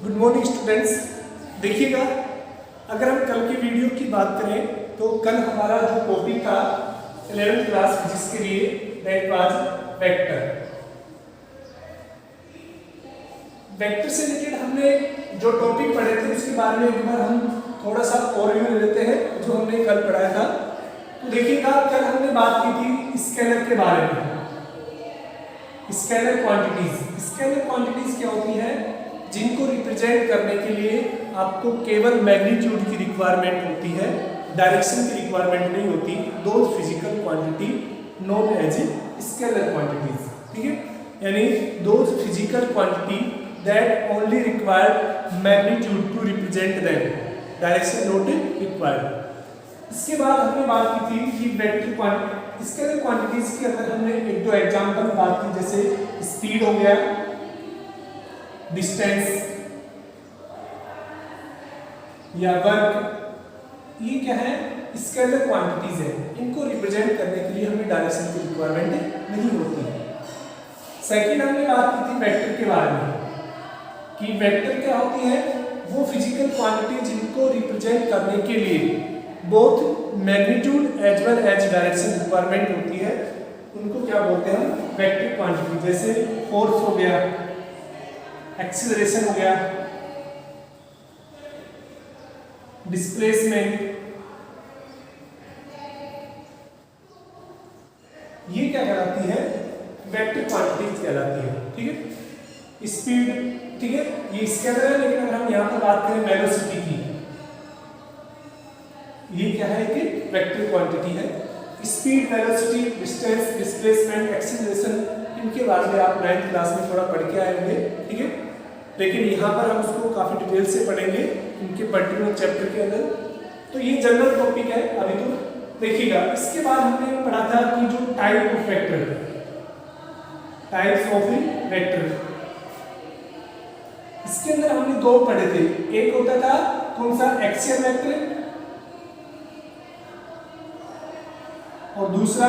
Good morning students. देखिएगा, अगर हम कल की वीडियो की बात करें तो कल हमारा जो टॉपिक था 11th क्लास फिजिक्स के लिए दैट वाज वेक्टर। वेक्टर से रिलेटेड हमने जो टॉपिक पढ़े थे उसके बारे में एक बार हम थोड़ा सा ओवरव्यू ले लेते हैं जो हमने कल पढ़ाया था। तो देखिएगा, कल हमने बात की थी स्केलर के बारे में। स्केलर क्वांटिटीज क्या होती है? जिनको रिप्रेजेंट करने के लिए आपको केवल मैग्नीट्यूड की रिक्वायरमेंट होती है, डायरेक्शन की रिक्वायरमेंट नहीं होती। दो physical quantity known as scalar quantities, ठीक है, यानी दो physical quantity that only require magnitude to represent them, direction not required. इसके बाद हमने बात की थी कि वेक्टर क्वांटिटी, स्केलर क्वांटिटीज के अंदर हमने एक दो एग्जांपल बात की, जैसे स्पीड हो गया, डिस्टेंस या वर्क। ये क्या है? स्केलर क्वांटिटीज है। इनको रिप्रेजेंट करने के लिए हमें डायरेक्शन की रिक्वायरमेंट नहीं होती है। सेकंड हमने बात की थी वेक्टर के बारे में कि वेक्टर क्या होती है? वो फिजिकल क्वांटिटी जिनको रिप्रेजेंट करने के लिए both magnitude as well as direction requirement होती है, उनको क्या बोलते हैं? Vector quantity. जैसे फोर्स हो गया, एक्सीलरेशन हो गया, डिस्प्लेसमेंट, ये क्या कहलाती है? वेक्टर क्वांटिटीज कहलाती है, ठीक है। स्पीड, ठीक है, ये स्केलर है, लेकिन अगर हम यहां पर बात करें वेलोसिटी की, ये क्या है कि वेक्टर क्वांटिटी है। Speed, velocity, distance, displacement, acceleration, इनके बारे में आप 9th क्लास में थोड़ा पढ़ के आए होंगे, ठीक है, लेकिन यहाँ पर हम उसको काफी डिटेल से पढ़ेंगे इनके पर्टिकुलर चैप्टर के अंदर। तो ये जनरल टॉपिक है अभी तो देखिएगा। इसके बाद हमने पढ़ा था कि जो type of vector, types of vector, इसके अंदर हमने दो पढ़े थे। एक होता था कौन सा? एक्सियल वेक्टर, और दूसरा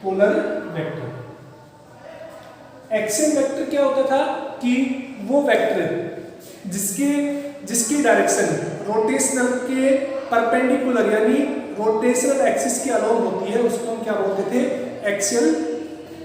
पोलर वेक्टर। एक्सियल वेक्टर क्या होता था कि वो वेक्टर जिसकी डायरेक्शन रोटेशनल के परपेंडिकुलर यानी रोटेशनल एक्सिस के अलोंग होती है, उसको हम क्या बोलते थे? Axial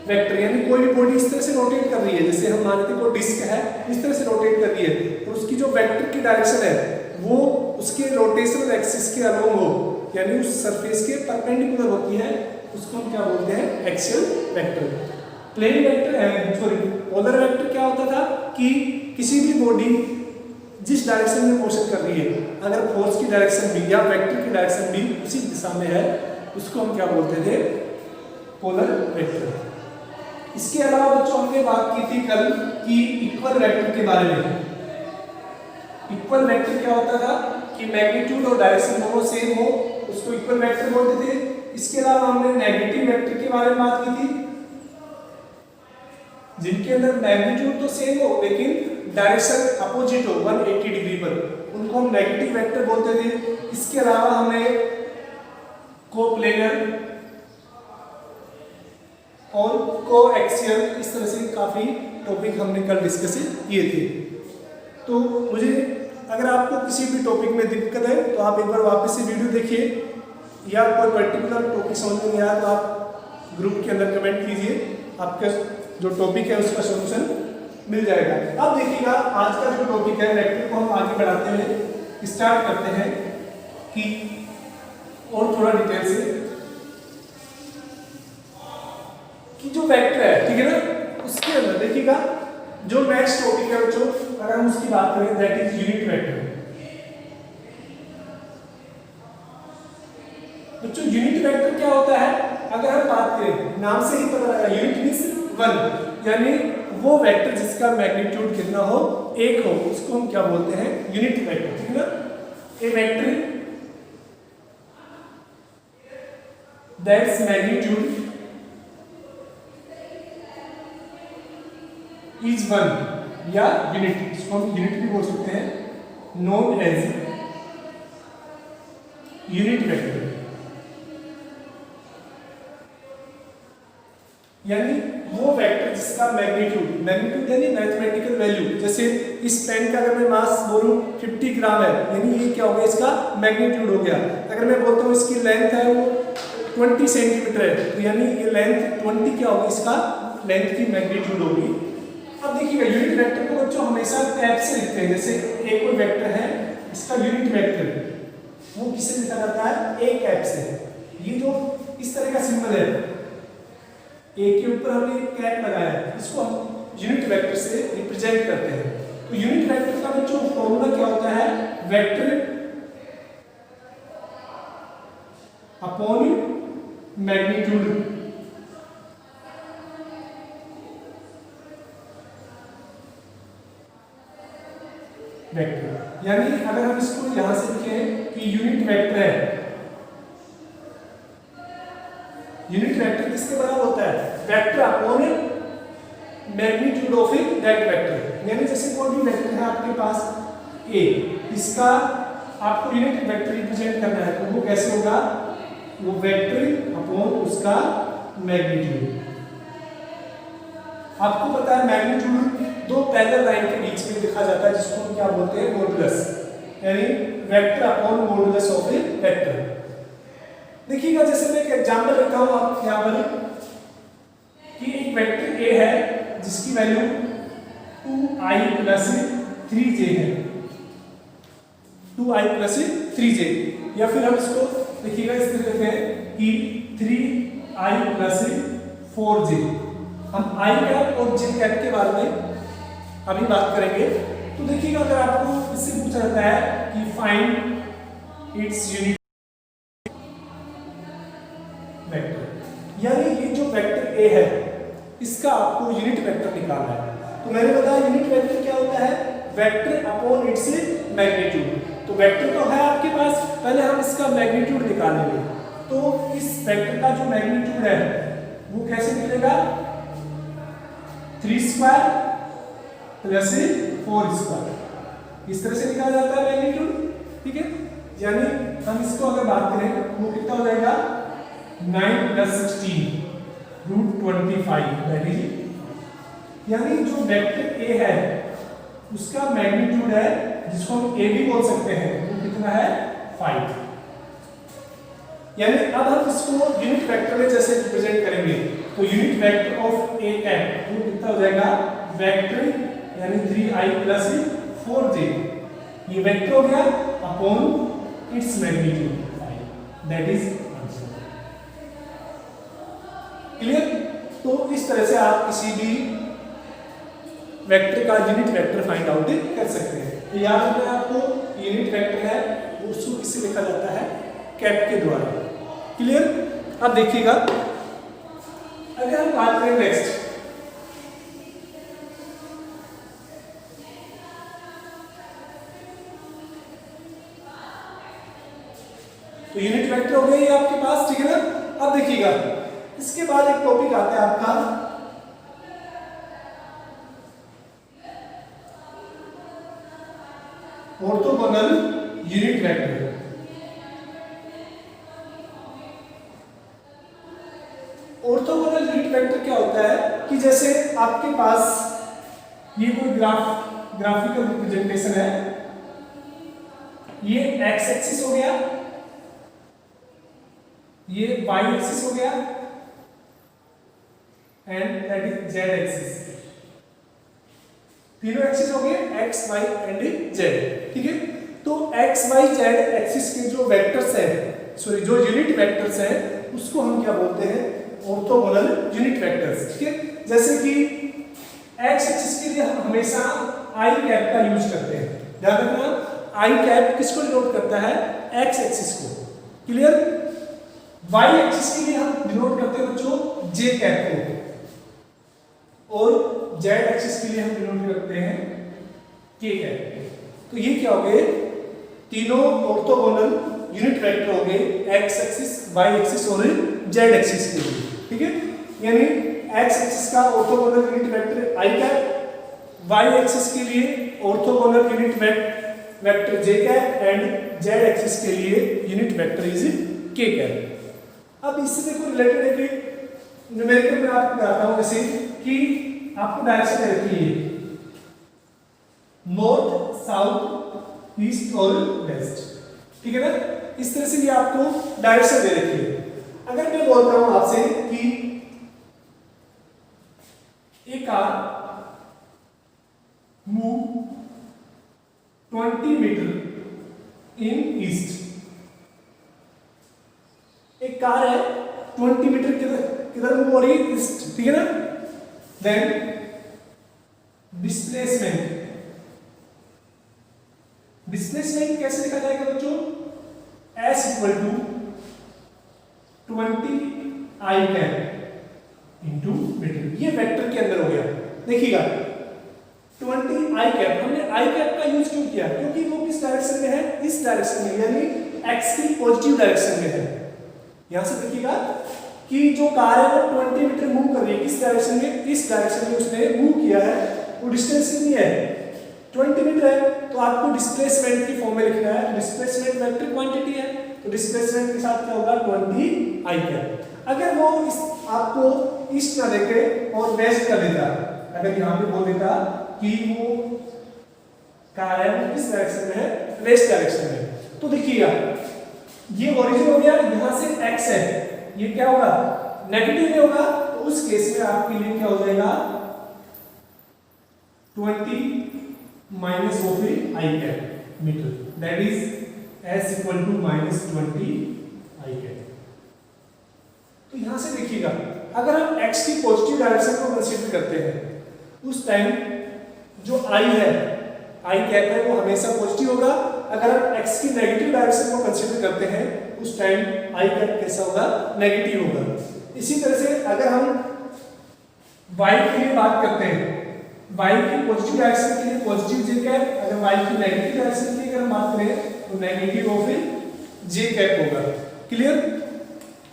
vector. यानी कोई भी बॉडी इस तरह से रोटेट कर रही है, जैसे हम मानते हैं कोई डिस्क है, इस तरह से रोटेट कर रही है, तो उसकी जो वेक्टर की डायरेक्शन है वो उसके रोटेशनल एक्सिस के अलोंग हो, यानी उस सरफेस के परपेंडिकुलर होती है, उसको हम क्या बोलते हैं? Axial vector. Plane vector, sorry, polar vector क्या होता था कि किसी भी बॉडी जिस डायरेक्शन में मोशन कर रही है, अगर फोर्स की डायरेक्शन भी या वेक्टर की डायरेक्शन भी उसी दिशा में है, उसको हम क्या बोलते थे? Polar vector. इसके अलावा बच्चों हमने बात की थी कल कि इक्वल वेक्टर के बारे में। इक्वल वेक्टर क्या होता था कि मैग्नीट्यूड और डायरेक्शन दोनों सेम हो, उसको इक्वल वेक्टर बोलते थे। इसके अलावा हमने नेगेटिव वेक्टर के बारे में बात की थी, जिनके अंदर मैग्नीट्यूड तो सेम हो लेकिन डायरेक्शन अपोजिट हो 180 डिग्री पर, उनको हम नेगेटिव वेक्टर बोलते थे। इसके अलावा हमने कोप्लेनर और कोएक्सियल, इस तरह से काफी टॉपिक हमने कल डिस्कस किए थे। तो मुझे, अगर आपको किसी भी टॉपिक में दिक्कत है तो आप एक बार वापस से वीडियो देखिए, या कोई पर्टिकुलर टॉपिक समझ में नहीं आया तो आप ग्रुप के अंदर कमेंट कीजिए, आपका जो टॉपिक है उसका सॉल्यूशन मिल जाएगा। अब देखिएगा, आज का जो टॉपिक है वेक्टर को हम आगे बढ़ाते हुए स्टार्ट करते हैं कि और थोड़ा डिटेल से कि जो वेक्टर है, ठीक है ना, उसके अंदर देखिएगा जो नेक्स्ट टॉपिक है बच्चों, अगर हम उसकी बात करें दैट इज यूनिट वेक्टर। बच्चों यूनिट वेक्टर क्या होता है? अगर हम बात करें, नाम से ही पता लगा, यूनिट मींस 1, यानी वो वेक्टर जिसका मैग्नीट्यूड कितना हो? 1 हो, उसको हम क्या बोलते हैं? यूनिट वेक्टर, ठीक है ना। ए वेक्टर दैट्स मैग्नीट्यूड इज 1 या यूनिट, इसको हम यूनिट भी बोल सकते हैं, नोन एज यूनिट वेक्टर। यानी वो वेक्टर जिसका इसका मैग्नीट्यूड यानी मैथमेटिकल वैल्यू। जैसे इस पेन का अगर मैं मास बोलूं 50 ग्राम है, यानी ये क्या हो गया, इसका मैग्नीट्यूड हो गया। अगर मैं बोलता हूँ इसकी लेंथ है वो 20 सेंटीमीटर है, तो यानी ये लेंथ 20 क्या होगी, इसका लेंथ की मैग्नीट्यूड होगी। अब देखिएगा यूनिट वेक्टर को बच्चों हमेशा कैप से लिखते हैं। जैसे एक कोई वेक्टर है, इसका यूनिट वेक्टर वो किससे लिखा जाता है, ए कैप से। ये जो इस तरह का सिंबल है, ए के ऊपर हमने कैप लगाया है, इसको हम यूनिट वेक्टर से रिप्रेजेंट करते हैं। तो यूनिट वेक्टर का जो फॉर्मूला क्या होता है, वेक्टर अपॉन मैग्नीट्यूड। वेक्टर यानी अगर हम इसको यहां से लिखें कि यूनिट वेक्टर है, यूनिट वेक्टर किसके बराबर होता है, vector upon magnitude of that vector. यानी जैसे कोई भी वेक्टर है आपके पास ए, इसका आपको यूनिट वेक्टर रिप्रेजेंट करना है, तो वो कैसे होगा, वो वेक्टर अपॉन उसका मैग्नीट्यूड। आपको पता है मैग्नीट्यूड दो पैरेलल लाइन के बीच में लिखा जाता है, जिसको हम क्या बोलते हैं, मॉडुलस, यानी vector upon modulus of A vector. देखिएगा जैसे मैं एक एग्जांपल लेता हूं आप यहां पर कि एक वेक्टर ए है जिसकी वैल्यू 2i प्लस 3j है, 2i प्लस 3j, या फिर हम इसको देखिएगा इस तरह लिखते हैं कि 3i प्लस 4j। हम i कैप और j कैप के बारे में अभी बात करेंगे। तो देखिएगा अगर आपको इससे पूछा जाता है कि फाइंड इट्स यूनिट वेक्टर, यानी ये जो वेक्टर ए है इसका आपको यूनिट वेक्टर निकालना है। तो मैंने बताया यूनिट वेक्टर क्या होता है, वेक्टर अपॉन इट्स मैग्नीट्यूड। तो वेक्टर तो है आपके पास, पहले हम इसका मैग्नीट्यूड निकालेंगे। तो इस वेक्टर का जो मैग्नीट्यूड है वो कैसे निकलेगा, 3 स्क्वायर प्लस 4 स्क्वायर, इस तरह से निकाला जाता है मैग्नीट्यूड। ठीक है, यानी हम इसको अगर बात करें वो कितना हो जाएगा, 9 प्लस 16 रूट 25, दैट इज, यानी जो वेक्टर ए है उसका मैग्नीट्यूड है, जिसको हम ए भी बोल सकते हैं, वो कितना है, 5। यानी अब हम इसको यूनिट वेक्टर में जैसे रिप्रेजेंट करेंगे, तो unit vector of A cap वो कितना हो जाएगा, वेक्टर यानी 3i प्लस 4j, ये वेक्टर हो गया upon its magnitude 5, that is answer. Clear. तो इस तरह से आप किसी भी वेक्टर का यूनिट वेक्टर फाइंड आउट कर सकते हैं। तो याद रखना आपको, यूनिट वेक्टर है उसको किससे लिखा जाता है, कैप के द्वारा। क्लियर। अब देखिएगा अगर हम बात करें नेक्स्ट, तो यूनिट वेक्टर हो गया ये आपके पास, ठीक है ना। अब देखिएगा इसके बाद एक टॉपिक आता है आपका orthogonal unit vector. Orthogonal unit vector क्या होता है कि जैसे आपके पास ये कोई ग्राफिकल रिप्रेजेंटेशन है, ये एक्स एक्सिस हो गया, ये वाई एक्सिस हो गया, and that is Z axis. तीनों एक्सिस हो गए, एक्स वाई एंड जेड। ठीक है, तो एक्स वाई जेड एक्सिस के जो वेक्टर्स हैं, सॉरी जो यूनिट वेक्टर्स हैं, उसको हम क्या बोलते हैं, ऑर्थोगोनल यूनिट वेक्टर्स। ठीक है, जैसे कि एक्स एक्सिस के लिए हम हमेशा आई कैप का यूज करते हैं। ध्यान रखना, आई कैप किसको डिनोट करता है, एक्स एक्सिस को। क्लियर। वाई एक्सिस के लिए हम डिनोट करते हैं बच्चों जे कैप को, और जेड एक्सिस के लिए हम डिनोट करते हैं के कैप। तो ये क्या हो गए, तीनों ऑर्थोगोनल यूनिट वेक्टर हो गए, एक्स एक्सिस, वाई एक्सिस और जेड एक्सिस के लिए। ठीक है, यानी एक्स एक्सिस का ऑर्थोगोनल यूनिट वेक्टर आई कैप, वाई एक्सिस के लिए orthogonal unit vector J cap, and Z axis के लिए यूनिट वेक्टर इज के कैप। अब इससे देखो रिलेटेड है कि न्यूमेरिकल में आपको बताता हूं, जैसे कि आपको डायरेक्शन दे रखी है नॉर्थ, साउथ, ईस्ट और वेस्ट, ठीक है ना। इस तरह से ये आपको डायरेक्शन दे रखी है। अगर मैं बोलता हूं आपसे कि एक कार मूव 20 मीटर इन ईस्ट, एक कार है 20 मीटर किधर मूव हो रही है, ईस्ट, ठीक है ना। देन डिस्प्लेसमेंट, डिस्प्लेसमेंट कैसे लिखा जाएगा बच्चों, S equal to 20 I cap into meter, ये वेक्टर के अंदर हो गया। देखिएगा 20 आई कैप, हमने आई कैप का यूज क्यों किया, क्योंकि वो किस डायरेक्शन में है, इस डायरेक्शन में, यानी एक्स की पॉजिटिव डायरेक्शन में है। यहां से देखिएगा कि जो कार है वो 20 मीटर मूव कर रही है, किस डायरेक्शन में, इस डायरेक्शन में उसने मूव किया है। वो डिस्टेंस कितनी है, 20 मीटर है। तो आपको डिस्प्लेसमेंट की फॉर्म में लिखना है, डिस्प्लेसमेंट वेक्टर क्वांटिटी है, तो डिस्प्लेसमेंट के साथ क्या होगा, 20 आई कैप। अगर वो आपको ईस्ट ना देके और वेस्ट कर देता, अगर यहाँ पे बोल देता कि वो कार है वो किस डायरेक्शन में है, वेस्ट डायरेक्शन में, तो देखिएगा ये ओरिजिन हो गया, यहाँ से एक्स है, ये क्या होगा, नेगेटिव में होगा। तो उस केस में आपके लिए क्या हो जाएगा, 20 minus of I cap meter, that is S equal to minus 20 I cap. तो यहां से देखिएगा अगर हम x की पॉजिटिव डायरेक्शन को कंसीडर करते हैं उस टाइम जो I है, I कैप है, वो हमेशा पॉजिटिव होगा। अगर हम x की नेगेटिव डायरेक्शन को कंसीडर करते हैं उस टाइम I कैप कैसा होगा, नेगेटिव होगा। इसी तरह से अगर हम y के लिए बात करते हैं, y की पॉजिटिव डायरेक्शन के लिए पॉजिटिव j कैप, अगर y की नेगेटिव डायरेक्शन की अगर हम बात करें तो नेगेटिव ऑफ j कैप होगा। क्लियर।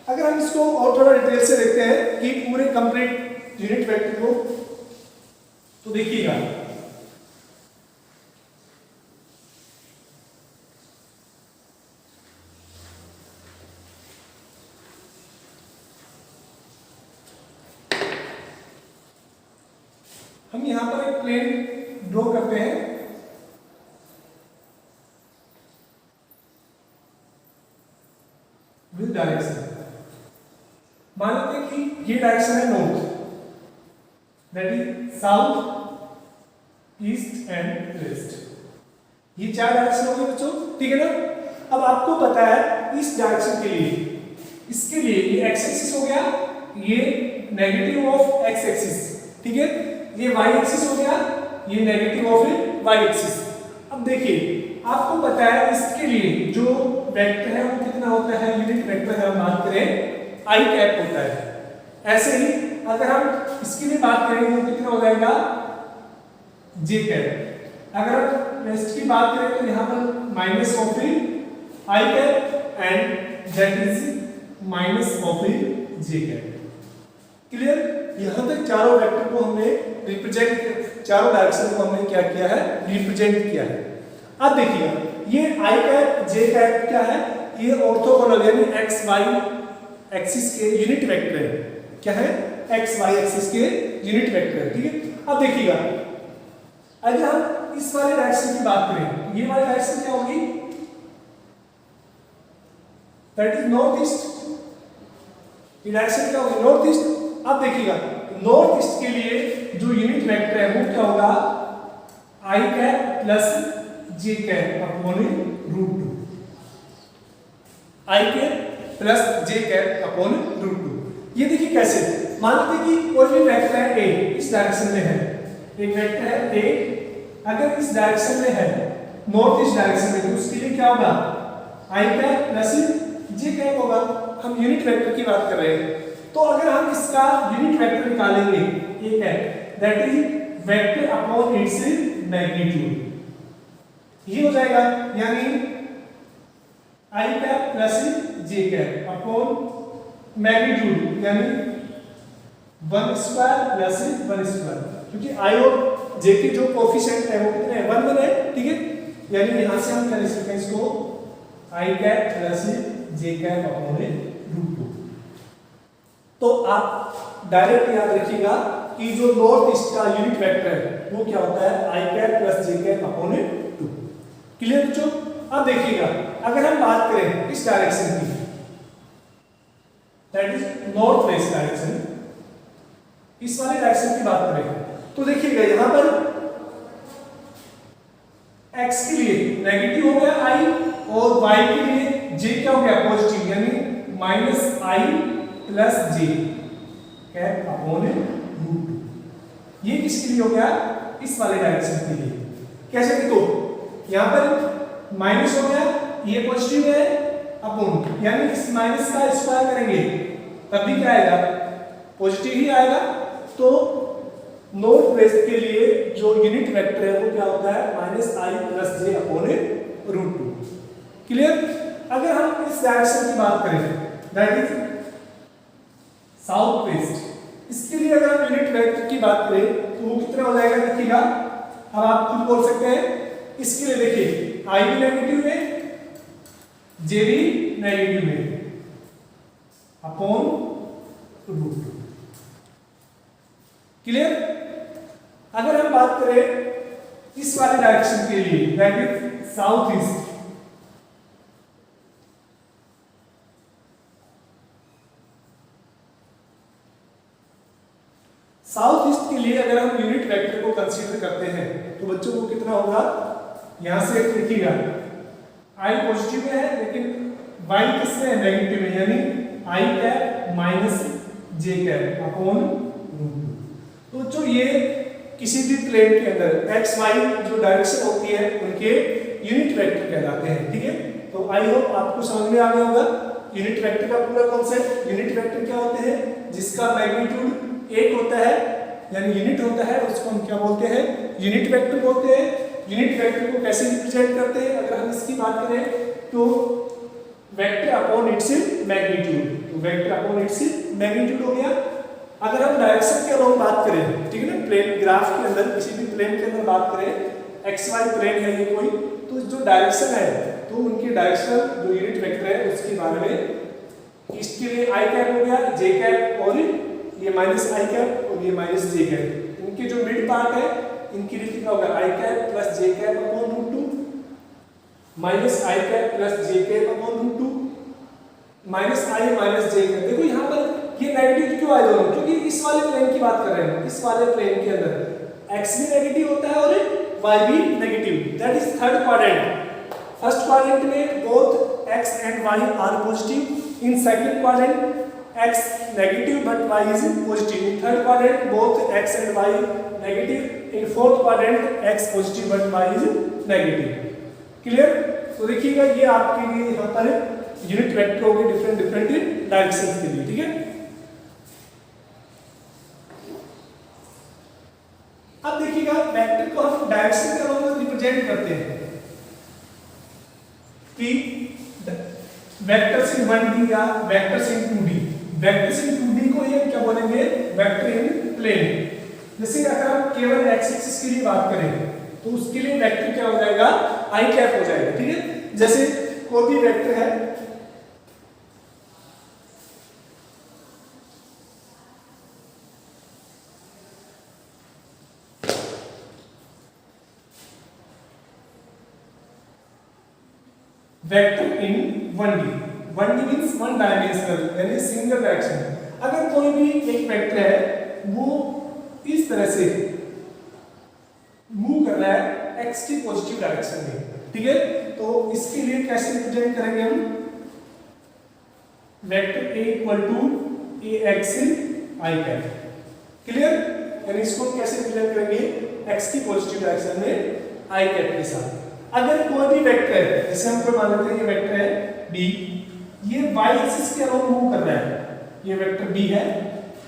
अगर हम इसको और थोड़ा डिटेल से देखते हैं कि पूरे कंप्लीट यूनिट वेक्टर को, तो देखिएगा हम यहां पर एक प्लेन ड्रॉ करते हैं, विद डायरेक्शन। मान लेते हैं कि ये डायरेक्शन है north, that is south, east and west, ये चार डायरेक्शन हो गए बच्चों, ठीक है ना। अब आपको पता है इस डायरेक्शन के लिए, इसके लिए ये एक्स एक्सिस हो गया, ये नेगेटिव ऑफ एक्स एक्सिस, ठीक है, ये वाई एक्सिस हो गया, ये नेगेटिव ऑफ वाई एक्सिस। अब देखिए आपको पता है इसके लिए जो वेक्टर है वो कितना होता है, यूनिट वेक्टर अगर हम बात करें आई कैप होता है। ऐसे ही अगर हम इसके लिए बात करें तो कितना हो जाएगा, जे कैप। अगर हम वेस्ट की बात करें तो यहाँ पर minus of I cap and that is minus of J cap. Clear. यहाँ तक चारों वेक्टर को हमने रिप्रेजेंट, चारों डायरेक्शन को हमने क्या किया है, रिप्रेजेंट किया है। अब देखिए ये आई कैप जे कैप क्या है, ये ऑर्थोगोनल यानी एक्स वाई एक्सिस के यूनिट वेक्टर है। क्या है, एक्स वाई एक्सिस के यूनिट वेक्टर है, ठीक है। अब देखिएगा अगर हम इस वाले डायरेक्शन की बात करें, ये वाली डायरेक्शन क्या होगी, दैट इज नॉर्थ ईस्ट, ये डायरेक्शन क्या होगी, नॉर्थ ईस्ट। अब देखिएगा नॉर्थ ईस्ट के लिए जो यूनिट वेक्टर है वो क्या होगा, आई cap plus J cap upon root 2, आई cap plus J cap upon root 2। ये देखिए कैसे, मानते हैं कि कोई भी वेक्टर है ए, इस डायरेक्शन में है, एक वेक्टर है ए, अगर इस डायरेक्शन में है, नॉर्थ ईस्ट डायरेक्शन में, तो उसके लिए क्या होगा, आई कैप प्लस जे कैप होगा। हम यूनिट वेक्टर की बात कर रहे हैं, तो अगर हम इसका यूनिट वेक्टर निकालेंगे A cap, that is vector upon its magnitude, ये हो जाएगा, यानी I cap plus J cap upon magnitude यानी 1 स्क्वायर प्लस 1 स्क्वायर, क्योंकि आई और जे के जो कोफिशिएंट है वो कितने हैं, 1 1 है, ठीक है। यानी यहां से हम क्या लिख सकते हैं इसको, आई cap plus J cap upon root 2। तो आप डायरेक्ट याद रखिएगा कि जो नॉर्थ ईस्ट का यूनिट वेक्टर है वो क्या होता है आई cap plus J cap upon 2। Clear बच्चों? अब देखिएगा अगर हम बात करें इस डायरेक्शन की, that is north west direction, इस वाले डायरेक्शन की बात करें तो देखिएगा यहां पर x के लिए नेगेटिव हो गया i और y के लिए j क्या हो गया पॉजिटिव, यानी minus i plus j cap upon √2। ये किसके लिए हो गया? इस वाले डायरेक्शन के लिए। कैसे? देखो यहां पर माइनस हो गया, ये पॉजिटिव है अपॉन, यानी इस माइनस का स्क्वायर करेंगे तब भी क्या आएगा? पॉजिटिव ही आएगा। तो नॉर्थ वेस्ट के लिए जो यूनिट वेक्टर है वो क्या होता है माइनस आई प्लस जे अपॉन √2। क्लियर? अगर हम इस डायरेक्शन की बात करें दैट इज साउथ वेस्ट, इसके लिए अगर हम यूनिट वेक्टर की बात करें तो वो कितना हो जाएगा देखिएगा। अब आप खुद बोल सकते हैं, इसके लिए देखिए आई भी नेगेटिव है, जे भी नेगेटिव है अपॉन √2। क्लियर? अगर हम बात करें इस वाले डायरेक्शन के लिए that is south east, south east के लिए अगर हम यूनिट वेक्टर को कंसीडर करते हैं तो बच्चों को कितना होगा? यहां से देखिएगा आई पॉजिटिव में है लेकिन y किसमें है? नेगेटिव में, यानी I cap minus J cap upon √2। तो जो ये किसी भी प्लेन के अंदर x y जो डायरेक्शन होती है उनके यूनिट वेक्टर कहलाते हैं। ठीक है, तो आई होप आपको समझ में आ गया होगा यूनिट वेक्टर का पूरा कॉन्सेप्ट। यूनिट वेक्टर क्या होते हैं? जिसका मैग्नीट्यूड एक होता है यानी यूनिट होता है, उसको हम क्या बोलते हैं? यूनिट वेक्टर बोलते हैं। यूनिट वेक्टर को कैसे रिप्रेजेंट करते हैं? अगर हम इसकी बात करें तो वेक्टर अपॉन इट्स मैग्नीट्यूड, तो वेक्टर अपॉन इट्स मैग्नीट्यूड हो गया। अगर हम डायरेक्शन के अलावा बात करें, ठीक है ना, प्लेन ग्राफ के अंदर किसी भी प्लेन के अंदर बात करें, एक्स वाई प्लेन है ये कोई, तो जो डायरेक्शन है तो उनकी डायरेक्शनल जो यूनिट वेक्टर है उसके बारे में, इसके लिए आई कैप हो गया, जे कैप और ये माइनस आई कैप और ये माइनस जे कैप, इनके जो मिड पार्ट है इनकी लिए कितना होगा? आई cap plus J cap upon √2 minus आई cap plus J cap upon √2 minus आई माइनस जे कैप। देखो यहाँ पर ये नेगेटिव क्यों आए दोनों? क्योंकि इस वाले प्लेन की बात कर रहे हैं। इस वाले प्लेन के अंदर x भी नेगेटिव होता है और y भी negative, that is third quadrant. First quadrant में both x and y are positive, in second quadrant x negative but y is positive, in third quadrant both x and y negative, in fourth quadrant x positive but y is negative. Clear? तो देखिएगा ये आपके लिए यहाँ per unit vector हो गए different different directions के लिए। ठीक है, अब देखिएगा वेक्टर को हम डायरेक्शन के अलावा रिप्रेजेंट करते हैं कि वेक्टर्स इन 1D या vectors in 2D। Vectors in 2D को हम क्या बोलेंगे? वेक्टर इन प्लेन। जैसे अगर हम केवल x एक्सिस के लिए बात करें तो उसके लिए वेक्टर क्या हो जाएगा? आई कैप हो जाएगा। ठीक है, जैसे कोई भी वेक्टर है, वेक्टर इन 1D, 1D means one dimensional यानी सिंगल डायरेक्शन। अगर कोई भी एक वेक्टर है वो इस तरह से मूव कर रहा है x की पॉजिटिव डायरेक्शन में, ठीक है, तो इसके लिए कैसे रिप्रेजेंट करेंगे हम? Vector a equal to ax i cap. Clear? यानी इसको कैसे रिप्रेजेंट करेंगे? x की पॉजिटिव डायरेक्शन में i कैप के साथ। अगर कोई भी वेक्टर है, जैसे हम मान लेते हैं ये वेक्टर है b, ये y एक्सिस के अलावा मूव कर रहा है, ये वेक्टर b है,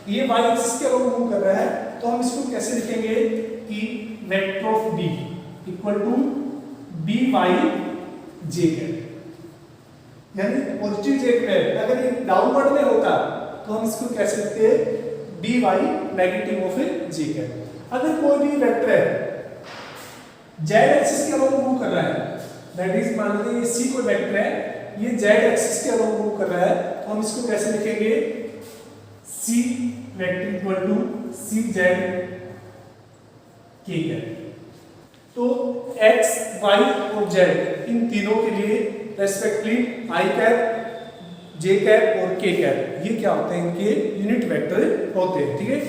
ये y एक्सिस के अलावा मूव कर रहा है, तो हम इसको कैसे लिखेंगे कि vector of b equal to by j cap, यानी पॉजिटिव j कैप। अगर ये डाउनवर्ड में होता तो हम इसको कैसे लिखते हैं? by negative of j cap. अगर कोई भी वेक्टर है z एक्सिस के अलावा मूव कर रहा है, दैट इज मान लीजिए ये c कोई वेक्टर है, ये z एक्सिस के अलावा मूव कर रहा है, तो हम इसको कैसे लिखेंगे? c vector equal to C Z K cap. तो एक्स वाई और जेड इन तीनों के लिए respectively I cap, J cap और के कैप ये क्या होते हैं, इनके यूनिट वेक्टर होते हैं। ठीक है।